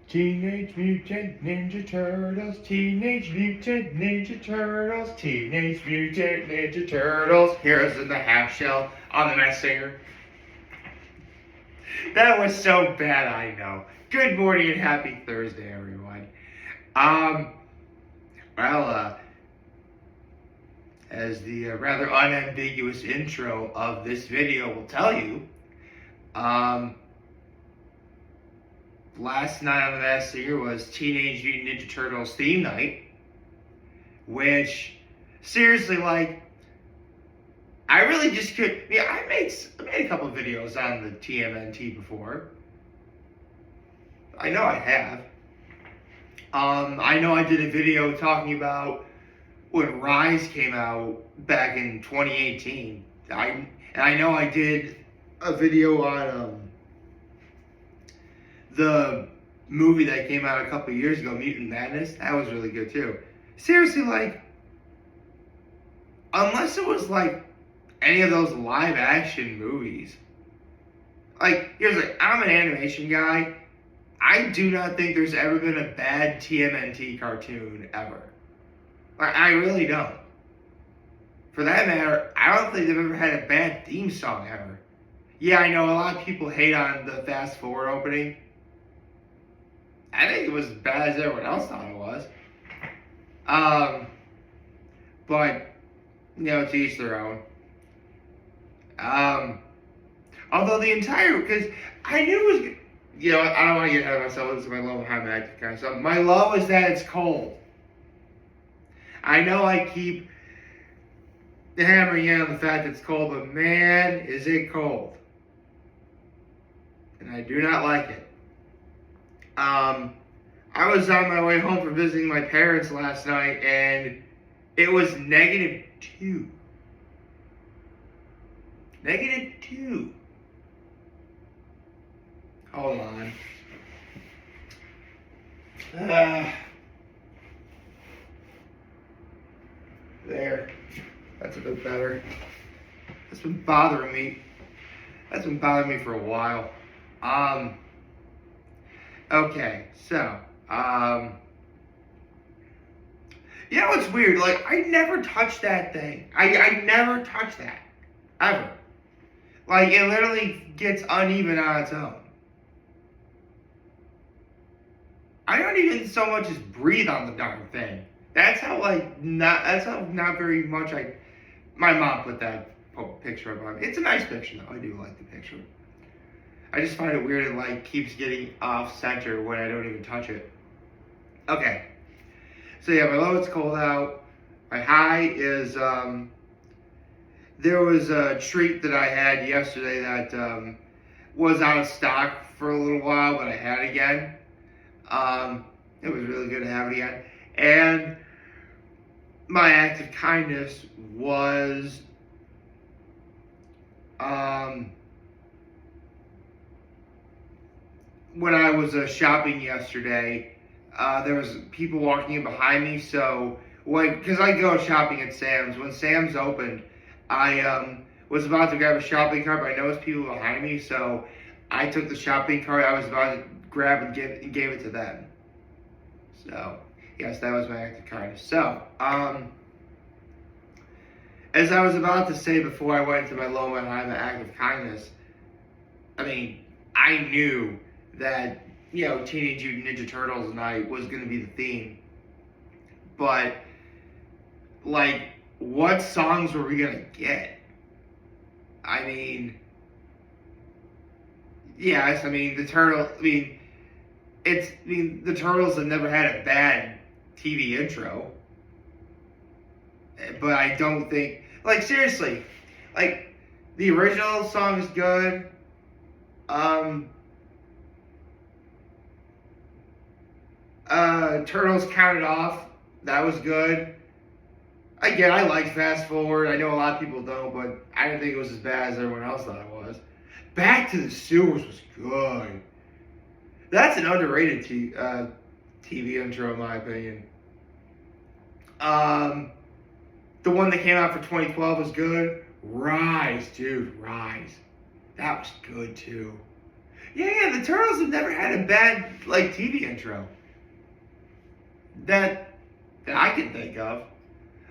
Teenage Mutant Ninja Turtles, Teenage Mutant Ninja Turtles, Teenage Mutant Ninja Turtles. Heroes in the half shell on the Masked Singer. That was so bad, I know. Good morning and happy Thursday, everyone. As the rather unambiguous intro of this video will tell you, last night on the Masked Singer was Teenage Mutant Ninja Turtles theme night, which, seriously, like, I really just could. Yeah, I made a couple of videos on the TMNT before. I know I have. I know I did a video talking about when Rise came out back in 2018. I know I did a video on the movie that came out a couple of years ago, Mutant Madness. That was really good too. Seriously, like, unless it was like any of those live action movies, like, I'm an animation guy. I do not think there's ever been a bad TMNT cartoon ever. Like, I really don't. For that matter, I don't think they've ever had a bad theme song ever. Yeah, I know a lot of people hate on the Fast Forward opening. I think it was as bad as everyone else thought it was. But, to each their own. Although because I knew it was, I don't want to get ahead of myself. This is my low and high active kind of stuff. My low is that it's cold. I know I keep hammering in on the fact that it's cold, but man, is it cold. And I do not like it. I was on my way home from visiting my parents last night, and it was -2. -2. Hold on. There. That's a bit better. That's been bothering me. That's been bothering me for a while. Okay, so, it's weird. Like, I never touched that thing. I never touched that. Ever. Like, it literally gets uneven on its own. I don't even so much as breathe on the darn thing. That's how not very much my mom put that picture up on me. It's a nice picture though. I do like the picture. I just find it weird it keeps getting off center when I don't even touch it. Okay. So yeah, my low, it's cold out. My high is there was a treat that I had yesterday that was out of stock for a little while, but I had it again. It was really good to have it again. And my act of kindness was when I was shopping yesterday, there was people walking in behind me. So, because I go shopping at Sam's. When Sam's opened, I was about to grab a shopping cart, but I noticed people behind me. So I took the shopping cart I was about to grab and gave it to them. So, yes, that was my act of kindness. So, as I was about to say before I went to my low and high, my act of kindness, I knew that, Teenage Mutant Ninja Turtles night was going to be the theme. But, like, what songs were we going to get? Yes, the Turtles have never had a bad TV intro. But I don't think, seriously, the original song is good. Turtles Counted Off, that was good. Again, I liked Fast Forward. I know a lot of people don't, but I didn't think it was as bad as everyone else thought it was. Back to the Sewers was good. That's an underrated TV intro, in my opinion. The one that came out for 2012 was good. Rise, dude, Rise. That was good, too. Yeah, the Turtles have never had a bad like TV intro that I can think of.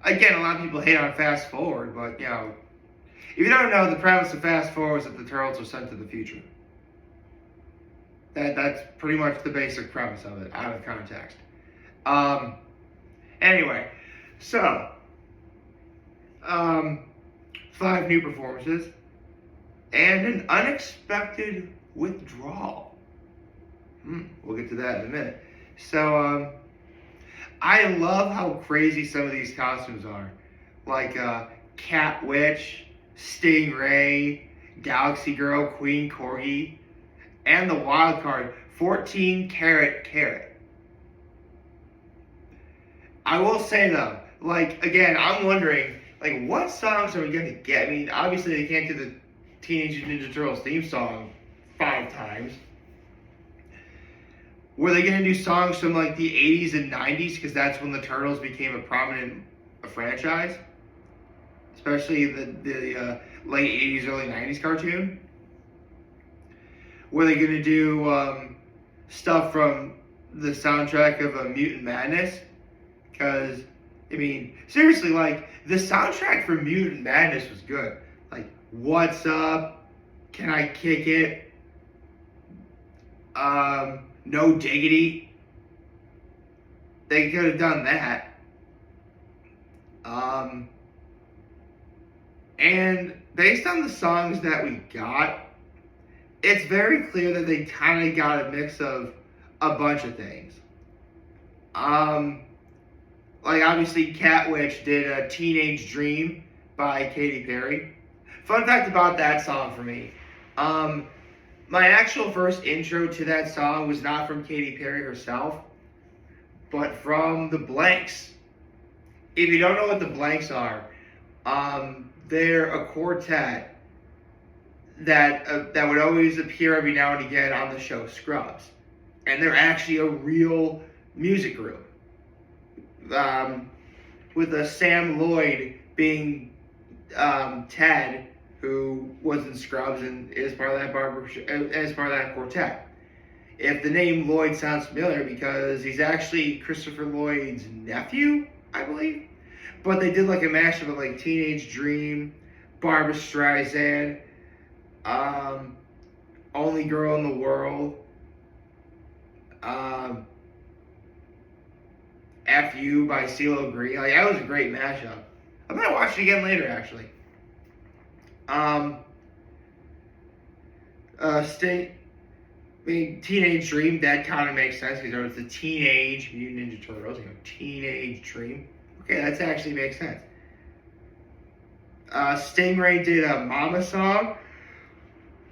Again, a lot of people hate on Fast Forward, but if you don't know, the premise of Fast Forward is that the Turtles are sent to the future. That's pretty much the basic premise of it, out of context. Anyway, so 5 new performances and an unexpected withdrawal. We'll get to that in a minute. So I love how crazy some of these costumes are, like Cat Witch, Stingray, Galaxy Girl, Queen Corgi, and the wild card 14 Karat Carrot. I will say though, like again, I'm wondering, like what songs are we gonna get? I mean, obviously they can't do the Teenage Ninja Turtles theme song 5 times. Were they gonna do songs from like the 80s and 90s because that's when the Turtles became a prominent franchise, especially the late 80s, early 90s cartoon? Were they gonna do stuff from the soundtrack of Mutant Madness? Because, I mean, seriously, like, the soundtrack for Mutant Madness was good. Like, What's Up? Can I Kick It? No Diggity. They could have done that. And based on the songs that we got, it's very clear that they kind of got a mix of a bunch of things. Like obviously Cat Witch did a Teenage Dream by Katy Perry. Fun fact about that song for me. My actual first intro to that song was not from Katy Perry herself, but from the Blanks. If you don't know what the Blanks are, they're a quartet that would always appear every now and again on the show Scrubs. And they're actually a real music group. With Sam Lloyd being Ted, who was in Scrubs and is part of that quartet. If the name Lloyd sounds familiar, because he's actually Christopher Lloyd's nephew, I believe. But they did like a mashup of like Teenage Dream, Barbra Streisand, Only Girl in the World, F You by CeeLo Green. Like that was a great mashup. I'm gonna watch it again later, actually. Teenage Dream. That kind of makes sense because it's the Teenage Mutant Ninja Turtles. Teenage Dream. Okay, that actually makes sense. Stingray did a Mama Song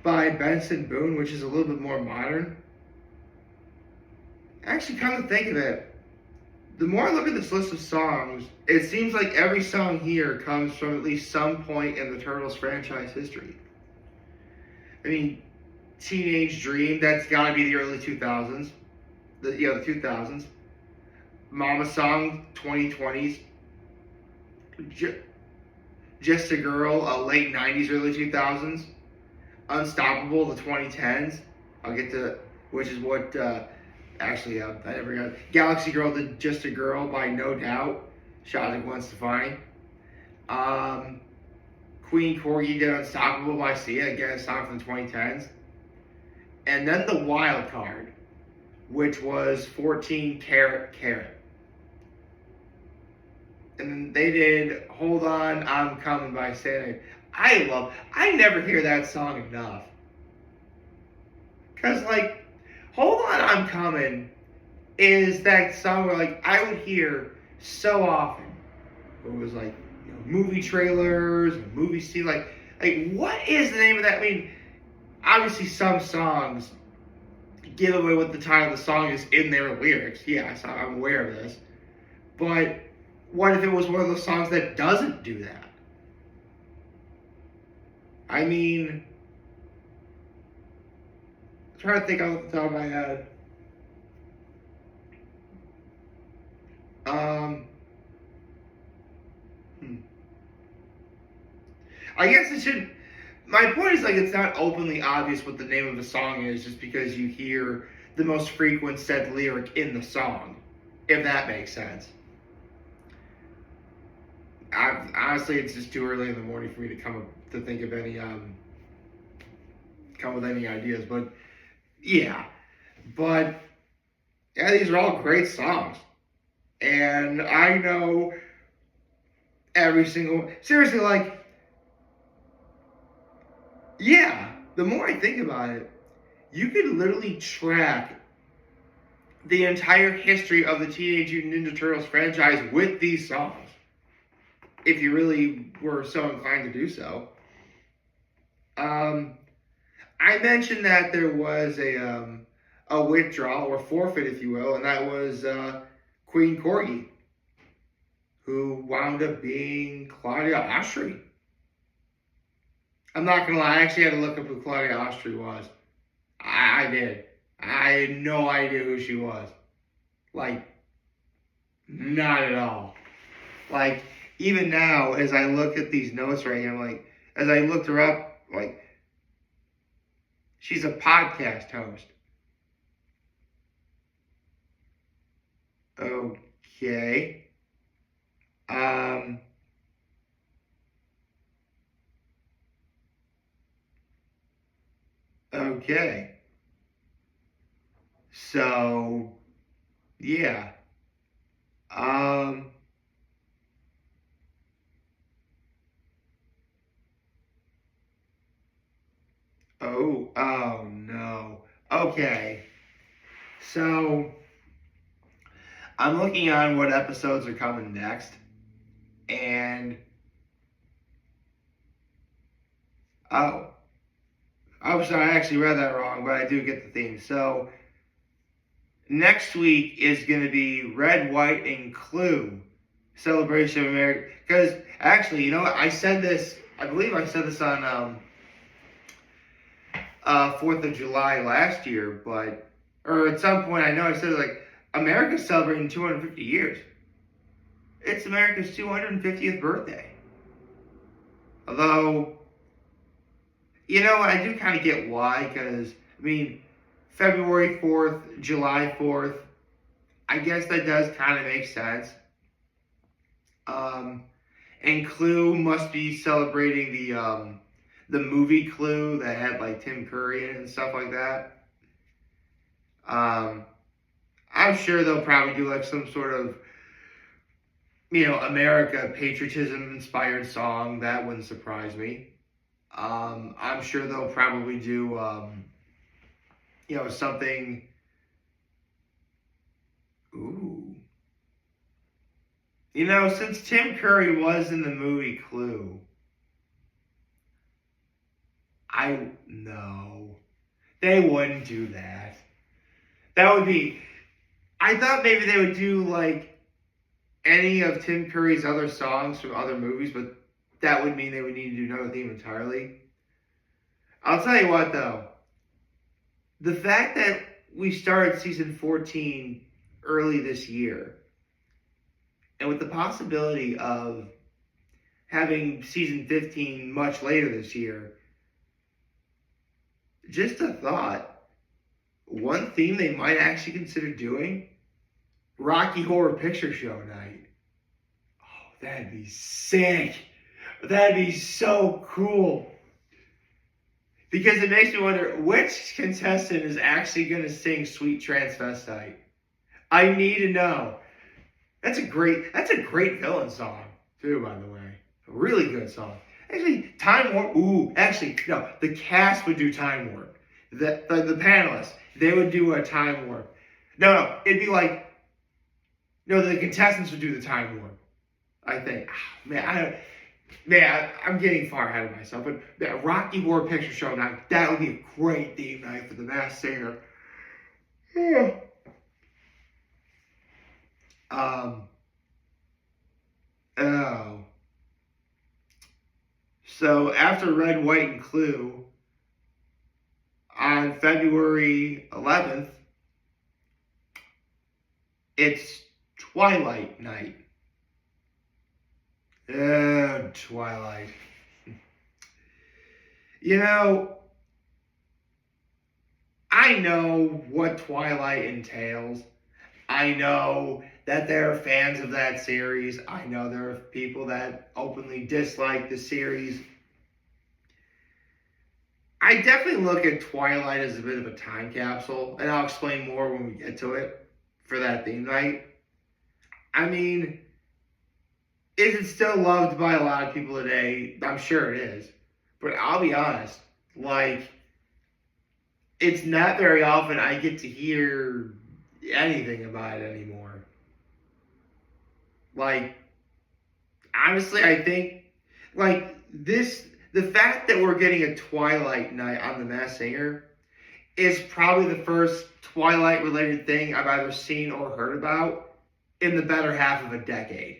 by Benson Boone, which is a little bit more modern. Actually, come to think of it, the more I look at this list of songs, it seems like every song here comes from at least some point in the Turtles franchise history. I mean, Teenage Dream, that's got to be the early 2000s. The 2000s. Mama Song, 2020s. Just a Girl, late 90s, early 2000s. Unstoppable, the 2010s. I'll get to, which is what... Actually, I never got Galaxy Girl did Just a Girl by No Doubt. Shot at Gwen Stefani. Queen Corgi did Unstoppable by Sia. Again, a song from the 2010s. And then the wild card, which was 14 Karat Carrot. And then they did Hold On, I'm Coming by Santa. I never hear that song enough. Because, like, Hold On, I'm Coming is that song where, like, I would hear so often. It was, like, movie trailers, movie scene, like, what is the name of that? I mean, obviously some songs give away what the title of the song is in their lyrics. Yeah, I'm aware of this. But what if it was one of those songs that doesn't do that? I mean... trying to think off the top of my head. I guess it should. My point is, like, it's not openly obvious what the name of the song is just because you hear the most frequent said lyric in the song, if that makes sense. Honestly, it's just too early in the morning for me to think of any come with any ideas. But yeah, but yeah, these are all great songs, and I know every single seriously, like, yeah. The more I think about it, you could literally track the entire history of the Teenage Mutant Ninja Turtles franchise with these songs, if you really were so inclined to do so. Um, I mentioned that there was a withdrawal or forfeit, if you will, and that was Queen Corgi, who wound up being Claudia Ostry. I'm not gonna lie, I actually had to look up who Claudia Ostry was. I did. I had no idea who she was. Like, not at all. Like, even now, as I look at these notes right here, I'm like, as I looked her up, like, she's a podcast host. Okay. Um, okay. So, yeah. Um, oh no. Okay. So, I'm looking on what episodes are coming next, and oh, I'm sorry, I actually read that wrong, but I do get the theme. So, next week is going to be Red, White, and Clue Celebration of America. Because actually, you know what? I believe I said this on 4th of July last year, or at some point, I know I said, like, America's celebrating 250 years. It's America's 250th birthday. Although, you know, I do kind of get why, because, I mean, February 4th, July 4th, I guess that does kind of make sense. And Clue must be celebrating the movie Clue that had, like, Tim Curry in it and stuff like that. I'm sure they'll probably do, like, some sort of, you know, America patriotism inspired song. That wouldn't surprise me. I'm sure they'll probably do you know, something. Ooh. You know, since Tim Curry was in the movie Clue, no. They wouldn't do that. That would be, I thought maybe they would do, like, any of Tim Curry's other songs from other movies, but that would mean they would need to do another theme entirely. I'll tell you what, though. The fact that we started season 14 early this year, and with the possibility of having season 15 much later this year, just a thought. One theme they might actually consider doing, Rocky Horror Picture Show night. Oh, that'd be sick. That'd be so cool. Because it makes me wonder which contestant is actually going to sing Sweet Transvestite. I need to know. That's a great villain song, too, by the way. A really good song. Actually, Time Warp. Ooh, actually, no. The cast would do Time Warp. The panelists, they would do a Time Warp. No, it'd be like, no, the contestants would do the Time Warp. I think. I'm getting far ahead of myself. But that Rocky Horror Picture Show night, that would be a great theme night for the Masked Singer. Oh. So after Red, White, and Clue, on February 11th, it's Twilight Night. Twilight. You know, I know what Twilight entails. I know that there are fans of that series. I know there are people that openly dislike the series. I definitely look at Twilight as a bit of a time capsule, and I'll explain more when we get to it for that theme night. I mean, is it still loved by a lot of people today? I'm sure it is. But I'll be honest, like, it's not very often I get to hear anything about it anymore. Like, honestly, I think, like, the fact that we're getting a Twilight night on The Masked Singer is probably the first Twilight related thing I've either seen or heard about in the better half of a decade.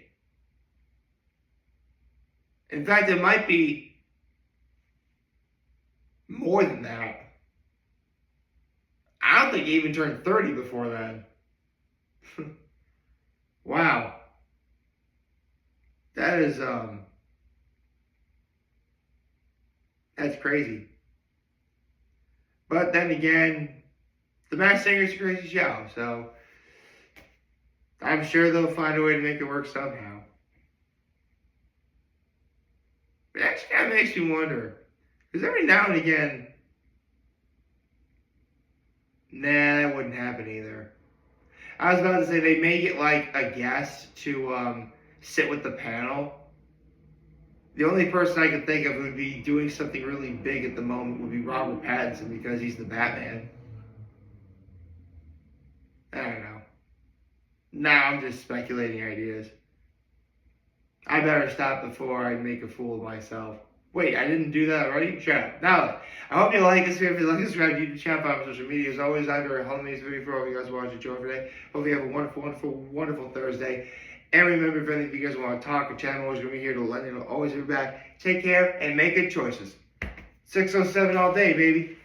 In fact, it might be more than that. I don't think he even turned 30 before then. Wow. That is that's crazy. But then again, The Masked Singer is a crazy show, so I'm sure they'll find a way to make it work somehow. It actually kind of makes me wonder, because every now and again, nah, that wouldn't happen either. I was about to say they may get like a guest to sit with the panel. The only person I could think of who would be doing something really big at the moment would be Robert Pattinson because he's the Batman. I don't know. Now I'm just speculating ideas. I better stop before I make a fool of myself. Wait, I didn't do that already? Shut up. Now, I hope you like this video. If you like this, subscribe to YouTube channel, follow me on social media. As always, I'm very humble video for all of you guys watching the show today. Hope you have a wonderful, wonderful, wonderful Thursday. And remember, if any of you guys want to talk or chat, I'm always going to be here to let you know. Always be back. Take care and make good choices. 607 all day, baby.